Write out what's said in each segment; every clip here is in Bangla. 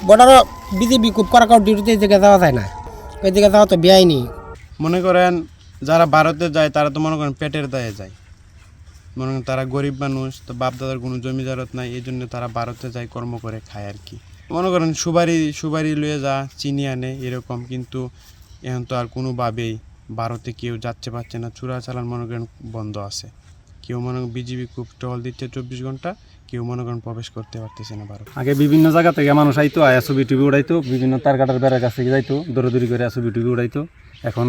বর্ডারও বিজেপি খুব কড়াকড় ডিউটিতে এই জায়গায় যাওয়া যায় না, ওই দিকে যাওয়া তো বেআইনি। মনে করেন যারা ভারতে যায় তারা তো মনে করেন পেটের দায়ে যায়, মনে করেন তারা গরিব মানুষ, তো বাপদাদার কোনো জমি জারত নাই, এই জন্য তারা ভারতে যায় কর্ম করে খায় আর কি। মনে করেন সুবারি লয়ে যা চিনি আনে এরকম, কিন্তু এখন তো আর কোনোভাবেই ভারতে কেউ যাচ্ছে পাচ্ছে না, চোরাচালান মনে করেন বন্ধ আছে। কেউ মনে করেন বিজিবি খুব টহল দিচ্ছে 24 ঘন্টা, কেউ মনে করেন প্রবেশ করতে পারতেছে না ভারত। আগে বিভিন্ন জায়গা থেকে মানুষ আইতো, আয়া ছবি টুবি উড়াইতো, বিভিন্ন তার কাটার বেড়ার কাছে যাইতো, দৌড়াদৌড়ি করে ছবি টুবি উড়াইতো। এখন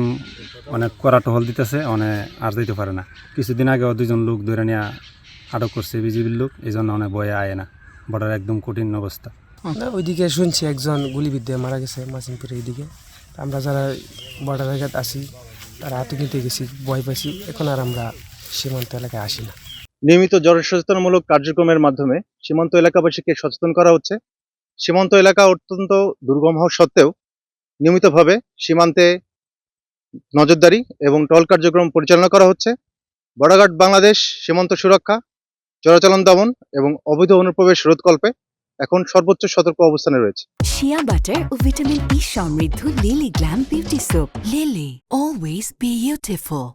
অনেক কড়া টহল দিতেছে, অনেক আর যাইতে পারে না। কিছুদিন আগেও 2জন লোক ধরে নিয়ে আটক করছে বিজিবির লোক, এই জন্য অনেক ভয়ে আয় না, বর্ডার একদম কঠিন অবস্থা। ওইদিকে শুনছি একজন গুলিবিদ্ধ মারা গেছে মাসিমপুরের এইদিকে। আমরা যারা বর্ডার এলাকায় আসি তারা আতঙ্কিত গেছি, ভয় পাইছি, এখন আর আমরা সীমান্ত এলাকায় আসি না। নিয়মিত জনসচেতনমূলক কার্যক্রমের মাধ্যমে সীমান্ত এলাকাবাসীকে সচেতন করা হচ্ছে। সীমান্ত এলাকা অত্যন্ত দুর্গম হওয়া সত্ত্বেও নিয়মিতভাবে সীমান্তে নজরদারি এবং টহল কার্যক্রম পরিচালনা করা হচ্ছে। বর্ডার গার্ড বাংলাদেশ সীমান্ত সুরক্ষা, চোরাচালান দমন এবং অবৈধ অনুপ্রবেশ রোধকল্পে এখন সর্বোচ্চ সতর্ক অবস্থানে রয়েছে। শিয়া বাটার ও ভিটামিন ই সমৃদ্ধ lily glam beauty soap. Lily, always beautiful.